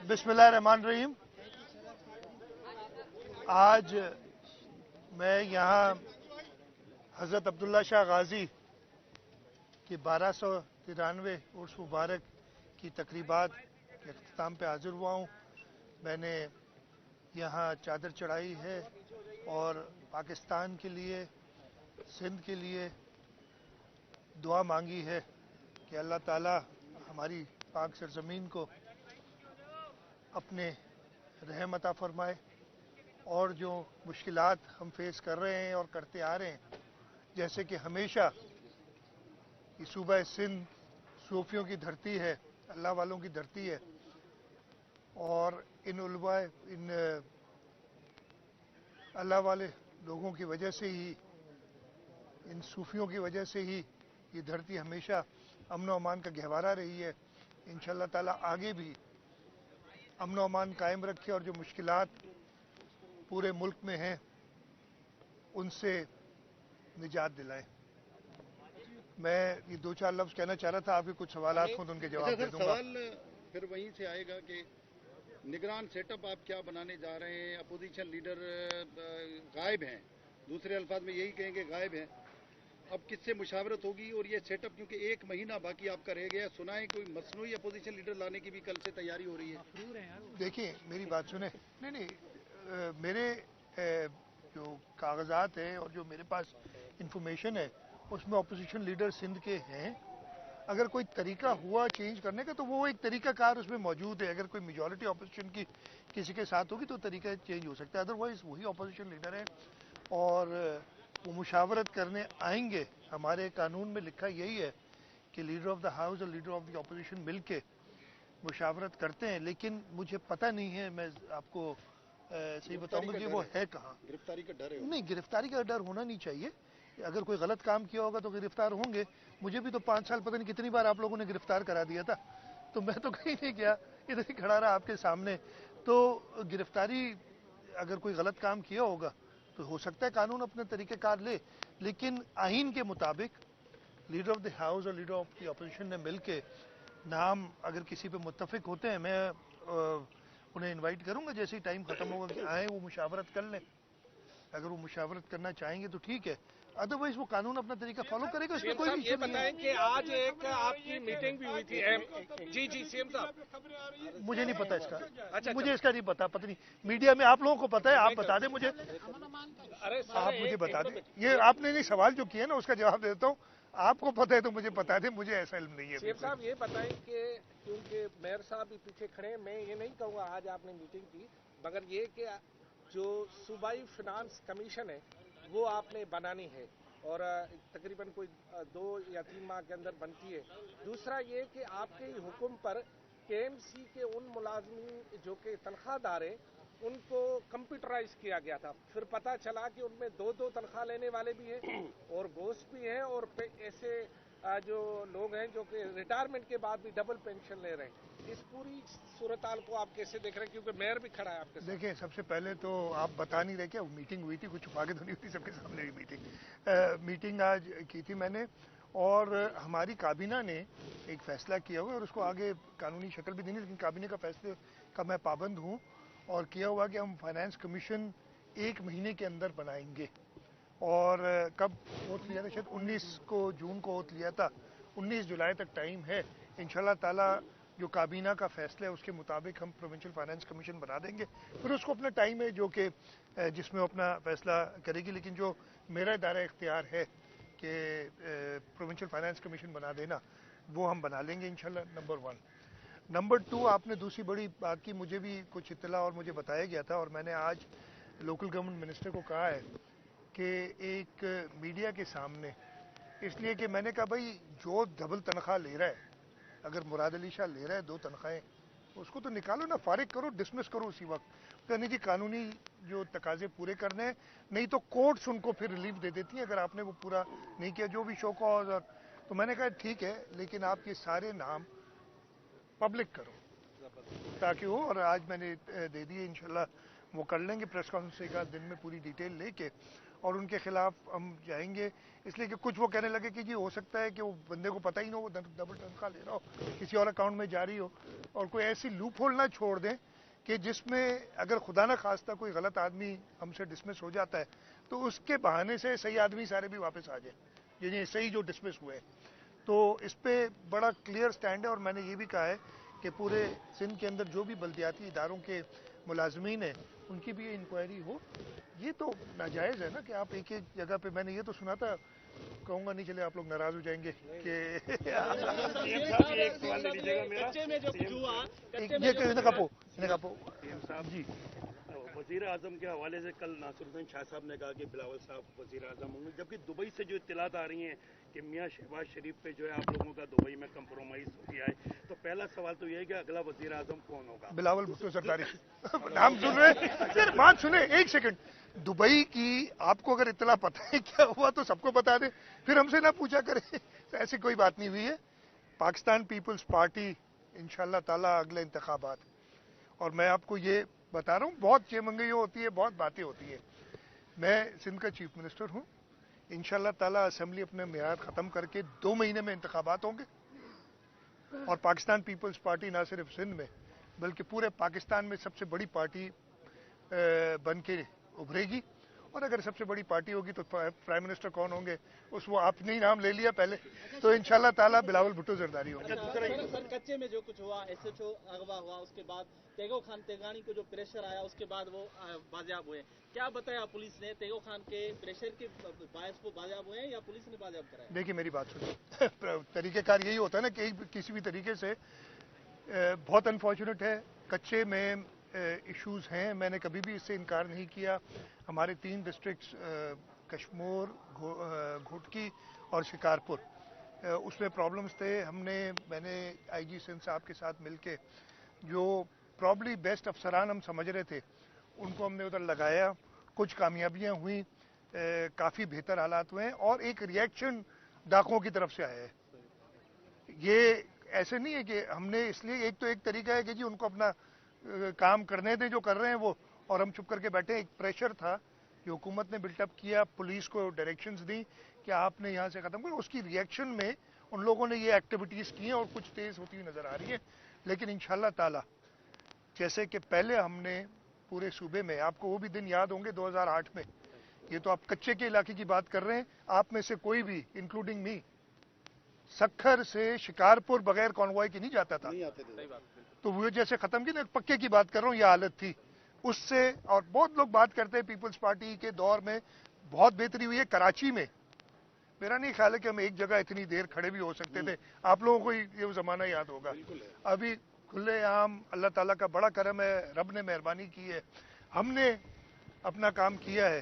बिस्मिल्लाहिर्रहमानिर्रहीम। आज मैं यहाँ हज़रत अब्दुल्ला शाह गाजी की 1293 उर्स मुबारक की तकरीबात के अख्ताम पे हाजिर हुआ हूँ। मैंने यहाँ चादर चढ़ाई है और पाकिस्तान के लिए, सिंध के लिए दुआ मांगी है कि अल्लाह ताला हमारी पाक सरजमीन को अपने रहम अता फरमाए और जो मुश्किलात हम फेस कर रहे हैं और करते आ रहे हैं, जैसे कि हमेशा ये सूबा सिंध सूफियों की धरती है, अल्लाह वालों की धरती है और इन अल्लाह वाले लोगों की वजह से ही, इन सूफियों की वजह से ही ये धरती हमेशा अमन व अमान का गहवारा रही है। इंशाअल्लाह ताला आगे भी अमन व अमान कायम रखे और जो मुश्किलात पूरे मुल्क में हैं उनसे निजात दिलाएं। मैं ये दो चार लफ्ज़ कहना चाह रहा था, आपके कुछ सवालात हों तो उनके जवाब दे दूंगा। सवाल फिर वहीं से आएगा कि निगरान सेटअप आप क्या बनाने जा रहे हैं? अपोजिशन लीडर गायब हैं, दूसरे अल्फाज में यही कहेंगे गायब हैं। अब किससे मुशावरत होगी और ये सेटअप, क्योंकि एक महीना बाकी आपका रह गया, सुना है कोई मसनूई अपोजिशन लीडर लाने की भी कल से तैयारी हो रही है। देखिए मेरी बात सुने, नहीं मेरे जो कागजात हैं और जो मेरे पास इंफॉर्मेशन है उसमें अपोजिशन लीडर सिंध के हैं। अगर कोई तरीका हुआ चेंज करने का तो वो एक तरीका कार उसमें मौजूद है। अगर कोई मेजॉरिटी अपोजिशन की किसी के साथ होगी तो तरीका चेंज हो सकता है, अदरवाइज वही अपोजिशन लीडर है और वो मुशावरत करने आएंगे। हमारे कानून में लिखा यही है कि लीडर ऑफ द हाउस और लीडर ऑफ द अपोजिशन मिल के मुशावरत करते हैं, लेकिन मुझे पता नहीं है, मैं आपको सही बताऊंगा कि वो है कहाँ। गिरफ्तारी का डर है? नहीं, गिरफ्तारी का डर होना नहीं चाहिए। अगर कोई गलत काम किया होगा तो गिरफ्तार होंगे। मुझे भी तो 5 साल पता नहीं कितनी बार आप लोगों ने गिरफ्तार करा दिया था, तो मैं तो कहीं नहीं गया, इधर ही खड़ा रहा आपके सामने। तो गिरफ्तारी, अगर कोई गलत काम किया होगा तो हो सकता है कानून अपने तरीक़ेकार ले, लेकिन आइन के मुताबिक लीडर ऑफ द हाउस और लीडर ऑफ द अपोजिशन ने मिल के नाम अगर किसी पे मुत्तफिक होते हैं, मैं उन्हें इनवाइट करूंगा जैसे ही टाइम ख़त्म होगा कि आए वो मुशावरत कर लें। अगर वो मुशावरत करना चाहेंगे तो ठीक है, अदरवाइज वो कानून अपना तरीका फॉलो करेगा, इसमें कोई भी ये बताएं कि आज एक आपकी मीटिंग भी हुई थी। जी सीएम साहब, मुझे नहीं पता इसका। अच्छा, मुझे इसका नहीं पता नहीं, मीडिया में आप लोगों को पता है, आप बता दें मुझे। अरे आप मुझे बता दें, ये आपने नहीं सवाल जो किया ना उसका जवाब देता हूँ। आपको पता है तो मुझे बता दें, मुझे ऐसा इल्म नहीं है। सीएम साहब ये बताएं कि क्योंकि मेयर साहब भी पीछे खड़े हैं, मैं ये नहीं कहूँगा आज आपने मीटिंग की, मगर ये कि जो सूबाई फाइनेंस कमीशन है वो आपने बनानी है और तकरीबन कोई 2 या 3 माह के अंदर बनती है। दूसरा ये कि आपके ही हुक्म पर केएमसी के उन मुलाजमीन जो कि तनख्वाहदार हैं उनको कंप्यूटराइज किया गया था, फिर पता चला कि उनमें 2-2 तनख्वाह लेने वाले भी हैं और घोस्ट भी हैं और ऐसे जो लोग हैं जो कि रिटायरमेंट के बाद भी डबल पेंशन ले रहे हैं। इस पूरी सूरत-हाल को आप कैसे देख रहे हैं, क्योंकि मेयर भी खड़ा है आपके साथ? देखिए, सबसे पहले तो आप बता नहीं रहे क्या मीटिंग हुई थी, कुछ छुपा के तो नहीं हुई, सबके सामने हुई मीटिंग आज की थी मैंने, और हमारी काबीना ने एक फ़ैसला किया हुआ और उसको आगे कानूनी शक्ल भी देनी, लेकिन काबीना का फैसले का मैं पाबंद हूँ और किया हुआ कि हम फाइनेंस कमीशन 1 महीने के अंदर बनाएंगे। और कब ओथ लिया था, शायद 19 को जून को ओथ लिया था, 19 जुलाई तक टाइम है। इंशाल्लाह ताला जो काबीना का फैसला है उसके मुताबिक हम प्रोविंशियल फाइनेंस कमीशन बना देंगे, फिर उसको अपना टाइम है जो कि जिसमें वो अपना फैसला करेगी। लेकिन जो मेरा दायरा इख्तियार है कि प्रोविंशियल फाइनेंस कमीशन बना देना, वो हम बना लेंगे इंशाल्लाह, नंबर 1। नंबर 2, आपने दूसरी बड़ी बात की, मुझे भी कुछ इत्तला और मुझे बताया गया था और मैंने आज लोकल गवर्नमेंट मिनिस्टर को कहा है कि एक मीडिया के सामने, इसलिए कि मैंने कहा भाई जो डबल तनख्वाह ले रहा है, अगर मुराद अली शाह ले रहा है 2 तनख्वाहें, उसको तो निकालो ना, फारिग करो, डिसमिस करो उसी वक्त। कहने जी कानूनी जो तकाजे पूरे करने हैं, नहीं तो कोर्ट्स उनको फिर रिलीफ दे देती हैं अगर आपने वो पूरा नहीं किया, जो भी शो कॉज। और तो मैंने कहा ठीक है, लेकिन आप ये सारे नाम पब्लिक करो ताकि हो, और आज मैंने दे दिए, इंशाल्लाह वो कर लेंगे प्रेस कॉन्फ्रेंस एक आध दिन में पूरी डिटेल लेके। اور ان کے خلاف ہم جائیں گے، اس لیے کہ کچھ وہ کہنے لگے کہ جی ہو سکتا ہے کہ وہ بندے کو پتہ ہی نہ ہو، وہ ڈبل تنخواہ لے رہا ہو، کسی اور اکاؤنٹ میں جاری ہو، اور کوئی ایسی لوپ ہول نہ چھوڑ دیں کہ جس میں اگر خدا نہ خواستہ کوئی غلط آدمی ہم سے ڈسمس ہو جاتا ہے تو اس کے بہانے سے صحیح آدمی سارے بھی واپس آ جائیں، یعنی صحیح جو ڈسمس ہوئے۔ تو اس پہ بڑا کلیئر سٹینڈ ہے، اور میں نے یہ بھی کہا ہے کہ پورے سندھ کے اندر جو بھی بلدیاتی اداروں کے ملازمین ہیں ان کی بھی انکوائری ہو۔ یہ تو ناجائز ہے نا کہ آپ ایک ایک جگہ پہ، میں نے یہ تو سنا تھا، کہوں گا نہیں، چلے آپ لوگ ناراض ہو جائیں گے کہ جی وزیر اعظم کے حوالے سے کل ناصر الدین شاہ صاحب نے کہا کہ بلاول صاحب وزیر اعظم ہوں گے، جبکہ دبئی سے جو اطلاعات آ رہی ہیں کہ میاں شہباز شریف پہ جو ہے آپ لوگوں کا دبئی میں کمپرومائز ہو گیا ہے، تو پہلا سوال تو یہ ہے کہ اگلا وزیر اعظم کون ہوگا؟ بلاول بھٹو سرداری نام سن رہے ہیں؟ بات سنیں ایک سیکنڈ، دبئی کی آپ کو اگر اطلاع پتہ ہے کیا ہوا تو سب کو بتا دیں، پھر ہم سے نہ پوچھا کریں، ایسی کوئی بات نہیں ہوئی ہے۔ پاکستان پیپلز پارٹی انشاءاللہ تعالیٰ اگلے انتخابات، اور میں آپ کو یہ بتا رہا ہوں، بہت چیمنگئی ہوتی ہے، بہت باتیں ہوتی ہیں، میں سندھ کا چیف منسٹر ہوں، انشاءاللہ تعالیٰ اسمبلی اپنے میعاد ختم کر کے 2 مہینے میں انتخابات ہوں گے، اور پاکستان پیپلز پارٹی نہ صرف سندھ میں بلکہ پورے پاکستان میں سب سے بڑی پارٹی بن کے ابھرے گی، اور اگر سب سے بڑی پارٹی ہوگی تو پرائم منسٹر کون ہوں گے، اس وہ آپ نے ہی نام لے لیا پہلے، تو انشاءاللہ تعالیٰ بلاول بھٹو زرداری ہوں گے۔ سر کچے میں جو کچھ ہوا، ایس ایچ او اغوا ہوا، اس کے بعد تیگو خان تیگانی کو جو پریشر آیا اس کے بعد وہ بازیاب ہوئے، کیا بتایا پولیس نے؟ تیگو خان کے پریشر کے باعث وہ بازیاب ہوئے ہیں یا پولیس نے بازیاب کرایا؟ دیکھیے میری بات سنیں، طریقہ کار یہی ہوتا ہے نا کہ کسی بھی طریقے سے، بہت انفارچونیٹ ہے، کچے میں ایشوز ہیں، میں نے کبھی بھی اس سے انکار نہیں کیا۔ ہمارے 3 ڈسٹرکٹس کشمور، گھوٹکی اور شکارپور، اس میں پرابلمز تھے، میں نے آئی جی سندھ صاحب کے ساتھ مل کے جو پرابلی بیسٹ افسران ہم سمجھ رہے تھے ان کو ہم نے ادھر لگایا، کچھ کامیابیاں ہوئیں، کافی بہتر حالات ہوئے ہیں، اور ایک ری ایکشن ڈاکوؤں کی طرف سے آیا ہے۔ یہ ایسے نہیں ہے کہ ہم نے، اس لیے ایک طریقہ ہے کہ جی ان کو اپنا کام کرنے دیں جو کر رہے ہیں وہ، اور ہم چپ کر کے بیٹھے۔ ایک پریشر تھا جو حکومت نے بلٹ اپ کیا، پولیس کو ڈائریکشنز دی کہ آپ نے یہاں سے ختم کرو، اس کی ری ایکشن میں ان لوگوں نے یہ ایکٹیویٹیز کی ہیں اور کچھ تیز ہوتی ہوئی نظر آ رہی ہیں، لیکن انشاءاللہ تعالی جیسے کہ پہلے ہم نے پورے صوبے میں، آپ کو وہ بھی دن یاد ہوں گے 2008 میں، یہ تو آپ کچے کے علاقے کی بات کر رہے ہیں، آپ میں سے کوئی بھی انکلوڈنگ می سکھر سے شکارپور بغیر کانوائے کی نہیں جاتا تھا، تو وہ جیسے ختم کی نا، پکے کی بات کر رہا ہوں، یہ حالت تھی اس سے۔ اور بہت لوگ بات کرتے ہیں پیپلز پارٹی کے دور میں بہت بہتری ہوئی ہے کراچی میں، میرا نہیں خیال ہے کہ ہم ایک جگہ اتنی دیر کھڑے بھی ہو سکتے تھے، آپ لوگوں کو یہ زمانہ یاد ہوگا۔ ابھی کھلے عام اللہ تعالیٰ کا بڑا کرم ہے، رب نے مہربانی کی ہے، ہم نے اپنا کام کیا ہے،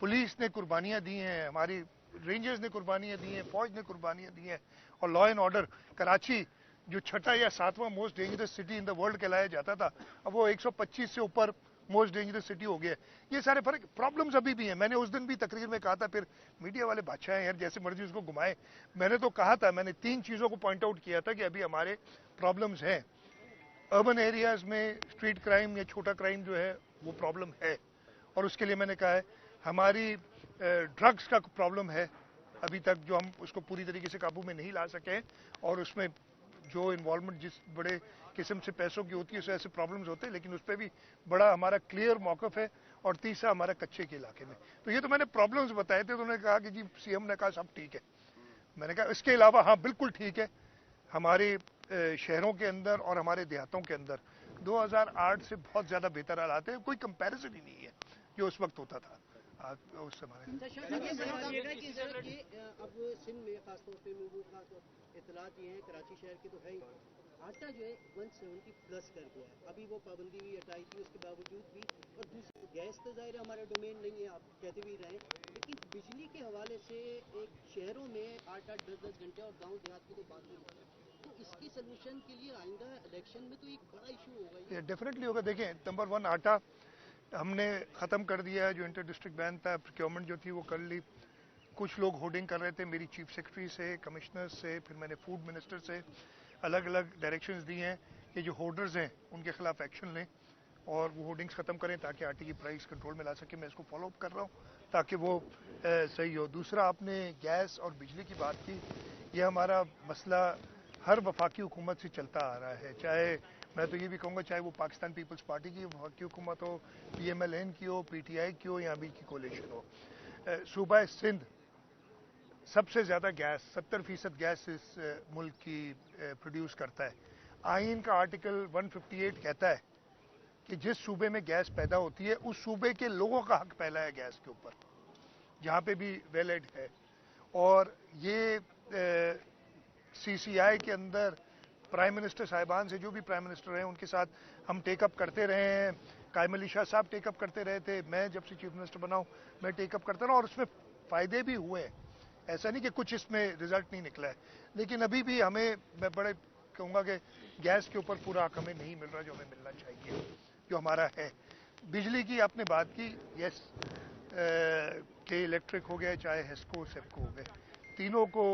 پولیس نے قربانیاں دی ہیں، ہماری رینجرز نے قربانیاں دی ہیں، فوج نے قربانیاں دی ہیں، اور لا اینڈ آرڈر کراچی جو 6واں یا 7واں most dangerous city in the world کہلایا جاتا تھا، اب وہ 125 سے اوپر موسٹ ڈینجرس سٹی ہو گیا ہے۔ یہ سارے فرق، پرابلمز ابھی بھی ہیں، میں نے اس دن بھی تقریر میں کہا تھا، پھر میڈیا والے بادشاہ ہیں یار، جیسے مرضی اس کو گھمائیں، میں نے تو کہا تھا، میں نے 3 چیزوں کو پوائنٹ آؤٹ کیا تھا کہ ابھی ہمارے پرابلمز ہیں، اربن ایریاز میں اسٹریٹ کرائم یا چھوٹا کرائم جو ہے وہ پرابلم ہے، اور اس کے لیے میں نے کہا ہے ہماری ڈرگز کا پرابلم ہے ابھی تک، جو ہم اس کو پوری طریقے سے قابو میں نہیں لا سکے، اور اس میں جو انوالومنٹ جس بڑے قسم سے پیسوں کی ہوتی ہے اس سے ایسے پرابلمز ہوتے ہیں، لیکن اس پہ بھی بڑا ہمارا کلیئر موقف ہے، اور تیسرا ہمارا کچے کے علاقے میں۔ تو یہ تو میں نے پرابلمز بتائے تھے، تو انہوں نے کہا کہ جی سی ایم نے کہا سب ٹھیک ہے، میں نے کہا اس کے علاوہ ہاں بالکل ٹھیک ہے، ہمارے شہروں کے اندر اور ہمارے دیہاتوں کے اندر 2008 سے بہت زیادہ بہتر حالات ہیں، کوئی کمپیریزن ہی نہیں ہے جو اس وقت ہوتا تھا اس زمانے میں۔ اب سندھ میں خاص طور پہ لوگوں کا اطلاعات یہ ہیں، کراچی شہر کے تو ہے ہی، آٹا جو ہے 170 پلس کر گیا ہے، ابھی وہ پابندی بھی ہٹائی تھی، اس کے باوجود بھی، اور دوسری گیس تو ظاہر ہمارا ڈومین نہیں ہے، آپ کہتے بھی رہے، لیکن بجلی کے حوالے سے ایک شہروں میں 8-8 10-10 گھنٹے، اور گاؤں دیہات کی تو بات ہی نہیں، تو اس کی سلوشن کے لیے آئندہ الیکشن میں تو ایک بڑا ایشو ہوگا یہ ڈیفینیٹلی ہوگا۔ دیکھیں نمبر 1 آٹا ہم نے ختم کر دیا ہے، جو انٹر ڈسٹرکٹ بین تھا، پروکیورمنٹ جو تھی وہ کر لی، کچھ لوگ ہوڈنگ کر رہے تھے، میری چیف سیکرٹری سے، کمشنر سے، پھر میں نے فوڈ منسٹر سے الگ الگ ڈائریکشنز دی ہیں کہ جو ہولڈرز ہیں ان کے خلاف ایکشن لیں، और वो होर्डिंग्स ख़त्म करें ताकि आटे की प्राइस कंट्रोल में ला सके। मैं इसको फॉलो अप कर रहा हूँ ताकि वो सही हो। दूसरा, आपने गैस और बिजली की बात की, ये हमारा मसला हर वफाकी हुकूमत से चलता आ रहा है, चाहे मैं तो ये भी कहूँगा चाहे वो पाकिस्तान पीपल्स पार्टी की वफाकी हुकूमत हो, PMLN की हो, PTI की हो या अभी की कोलिशन हो। सूबा सिंध सबसे ज़्यादा गैस 70% गैस इस मुल्क की प्रोड्यूस करता है। आइन का आर्टिकल 158 कहता है कि जिस सूबे में गैस पैदा होती है उस सूबे के लोगों का हक पहला है गैस के ऊपर, जहाँ पे भी वैलिड है। और ये CCI के अंदर प्राइम मिनिस्टर साहिबान से, जो भी प्राइम मिनिस्टर हैं उनके साथ हम टेकअप करते रहे हैं। कायम अली शाह साहब टेकअप करते रहे थे, मैं जब से चीफ मिनिस्टर बना हूँ मैं टेकअप करता रहा और उसमें फ़ायदे भी हुए हैं। ऐसा नहीं कि कुछ इसमें रिजल्ट नहीं निकला है, लेकिन अभी भी हमें, मैं बड़े कहूँगा कि गैस के ऊपर पूरा हक हमें नहीं मिल रहा जो हमें मिलना चाहिए, जो हमारा है। बिजली की आपने बात की, यस, के इलेक्ट्रिक हो गया, चाहे हेस्को सेप्को हो गए, तीनों को।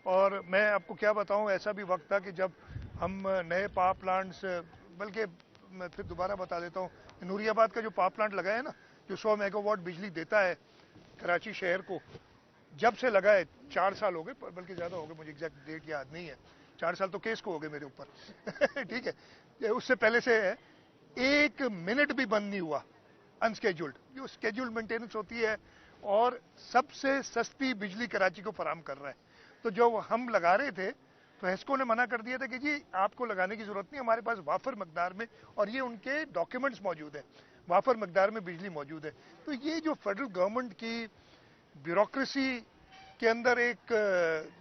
और मैं आपको क्या बताऊं, ऐसा भी वक्त था कि जब हम नए पावर प्लांट्स, बल्कि मैं फिर दोबारा बता देता हूँ, नूरियाबाद का जो पावर प्लांट लगा है ना, जो 100 मेगावाट बिजली देता है कराची शहर को, जब से लगा है 4 साल हो गए, बल्कि ज़्यादा हो गए, मुझे एग्जैक्ट डेट याद नहीं है, 4 साल तो केस को हो गए मेरे ऊपर ठीक है, उससे पहले से है, 1 मिनट भी बंद नहीं हुआ अनस्केड्यूल्ड, जो स्केड्यूल्ड मेंटेनेंस होती है, और सबसे सस्ती बिजली कराची को फराहम कर रहा है। तो जो हम लगा रहे थे तो हेस्को ने मना कर दिया था कि जी आपको लगाने की जरूरत नहीं, हमारे पास वाफर मकदार में, और ये उनके डॉक्यूमेंट्स मौजूद है, वाफर मकदार में बिजली मौजूद है। तो ये जो फेडरल गवर्नमेंट की ब्यूरोक्रेसी के अंदर एक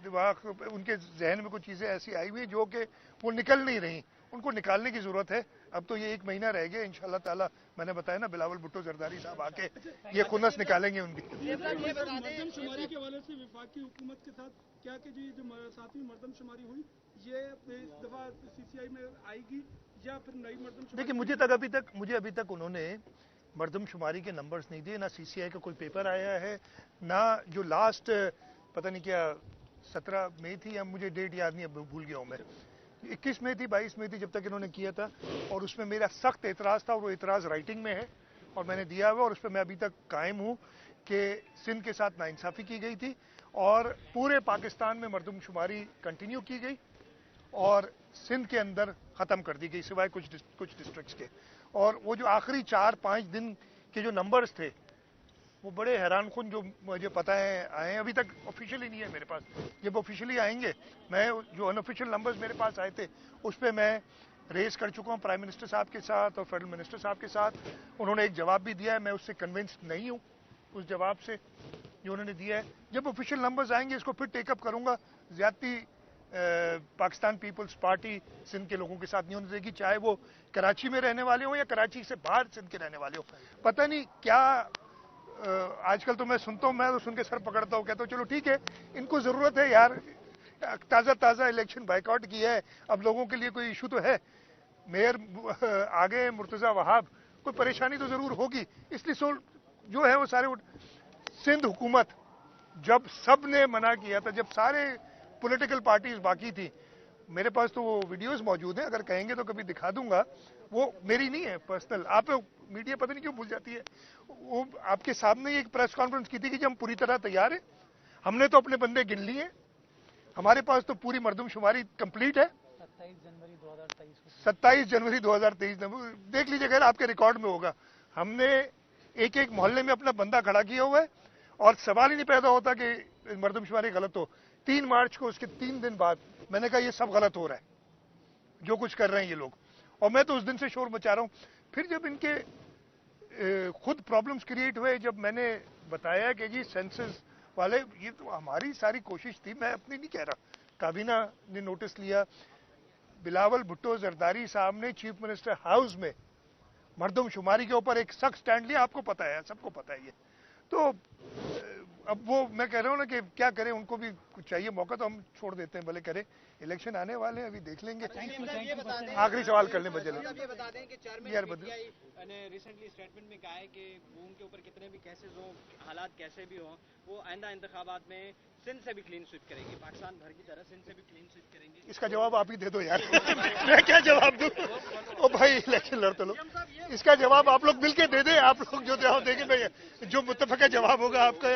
दिमाग, उनके जहन में कुछ चीज़ें ऐसी आई हुई जो कि वो निकल नहीं रही, उनको निकालने की ज़रूरत है। अब तो ये 1 महीना रह गया, इंशाल्लाह ताला, मैंने बताया ना, बिलावल भुट्टो जरदारी साहब आके ये खुन्नस निकालेंगे उनकी। मरदमशुमारी के हवाले से वफाकी हुकूमत के साथ क्या कि जी जो 7वीं मरदमशुमारी हुई, ये इस दफ़ा CCI में आएगी या फिर नई मरदमशुमारी? देखिए, मुझे अभी तक उन्होंने मरदमशुमारी के नंबर्स नहीं दिए, ना CCI का कोई पेपर आया है, ना जो लास्ट पता नहीं क्या 17 मई थी, या मुझे डेट याद नहीं, भूल गया हूँ मैं, 21 में थी, 22 में थी, जब तक इन्होंने किया था, और उसमें मेरा सख्त एतराज़ था, और वो एतराज़ राइटिंग में है और मैंने दिया हुआ, और उस पर मैं अभी तक कायम हूँ कि सिंध के साथ नाइंसाफ़ी की गई थी और पूरे पाकिस्तान में मरदमशुमारी कंटिन्यू की गई और सिंध के अंदर ख़त्म कर दी गई सिवाय कुछ डिस्ट्रिक्ट्स के। और वो जो आखिरी 4-5 दिन के जो नंबर्स थे वो बड़े हैरानकुन, जो मुझे पता है आए हैं, अभी तक ऑफिशियली नहीं है मेरे पास, जब ऑफिशियली आएंगे, मैं जो अनऑफिशियल नंबर्स मेरे पास आए थे उस पर मैं रेस कर चुका हूँ प्राइम मिनिस्टर साहब के साथ और फेडरल मिनिस्टर साहब के साथ। उन्होंने एक जवाब भी दिया है, मैं उससे कन्विंस्ड नहीं हूँ उस जवाब से जो उन्होंने दिया है। जब ऑफिशियल नंबर्स आएंगे इसको फिर टेकअप करूँगा। ज्यादती पाकिस्तान पीपल्स पार्टी सिंध के लोगों के साथ नहीं होनी चाहिए, चाहे वो कराची में रहने वाले हों या कराची से बाहर सिंध के रहने वाले हों। पता नहीं क्या आजकल तो मैं सुनता हूँ, मैं तो सुन के सर पकड़ता हूँ, कहता हूँ चलो ठीक है, इनको ज़रूरत है यार, ताज़ा इलेक्शन बाइकआउट किया है, अब लोगों के लिए कोई इशू तो है, मेयर आगे मुर्तज़ा वहाब, कोई परेशानी तो ज़रूर होगी, इसलिए जो है वो सारे सिंध हुकूमत, जब सब ने मना किया था, जब सारे पॉलिटिकल पार्टीज बाकी थी, मेरे पास तो वो वीडियोस मौजूद हैं, अगर कहेंगे तो कभी दिखा दूंगा, वो मेरी नहीं है पर्सनल, आप मीडिया पता नहीं क्यों भूल जाती है, वो आपके सामने एक प्रेस कॉन्फ्रेंस की थी कि जब हम पूरी तरह तैयार हैं, हमने तो अपने बंदे गिन लिए, हमारे पास तो पूरी मरदमशुमारी कंप्लीट है। 27 जनवरी 2023 देख लीजिएगा, आपके रिकॉर्ड में होगा, हमने एक मोहल्ले में अपना बंदा खड़ा किया हुआ है और सवाल ही नहीं पैदा होता कि मरदमशुमारी गलत हो। 3 मार्च को, उसके 3 दिन बाद मैंने कहा ये सब गलत हो रहा है जो कुछ कर रहे हैं ये लोग, और मैं तो उस दिन से शोर मचा रहा हूं। फिर जब इनके खुद प्रॉब्लम्स क्रिएट हुए, जब मैंने बताया कि जी सेंसस वाले, ये तो हमारी सारी कोशिश थी, मैं अपनी नहीं कह रहा, काबीना ने नोटिस लिया, बिलावल भुट्टो जरदारी साहब ने चीफ मिनिस्टर हाउस में मरदमशुमारी के ऊपर एक सख्त स्टैंड लिया, आपको पता है, सबको पता है ये। तो अब वो मैं कह रहा हूँ ना कि क्या करें, उनको भी कुछ चाहिए मौका, तो हम छोड़ देते हैं, भले करें। इलेक्शन आने वाले हैं, अभी देख लेंगे। आखिरी सवाल कर लें बजट। ये बता दें कि चेयरमैन यार पीटीआई ने रिसेंटली स्टेटमेंट में कहा है कि बूम के ऊपर कितने भी केसेस हो, हालात कैसे भी हों, वो आइंदा इंतखाबात में सिंध से भी क्लीन स्वीप करेंगे, पाकिस्तान भर की तरह सिंध से भी क्लीन स्वीप करेंगे। इसका जवाब आप ही दे दो यार। मैं क्या जवाब दूं? ओ भाई इलेक्शन लड़ते लो, इसका जवाब आप लोग मिलके दे दें। आप लोग जो जवाब देंगे, मैं जो मुत्तफका जवाब होगा आपका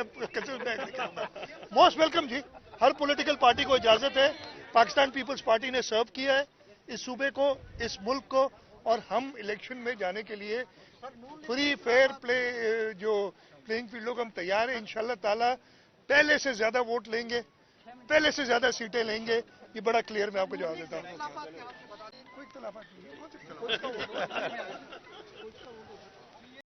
मोस्ट वेलकम जी। हर पॉलिटिकल पार्टी को इजाजत है। पाकिस्तान पीपल्स पार्टी ने सर्व किया है इस सूबे को, इस मुल्क को, और हम इलेक्शन में जाने के लिए फ्री फेयर प्ले जो प्लेइंग फील्ड लोग हम तैयार हैं। इंशाल्लाह ताला पहले से ज्यादा वोट लेंगे, पहले से ज्यादा सीटें लेंगे। ये बड़ा क्लियर मैं आपको जवाब देता हूँ। कोई इख्तलाफात नहीं है।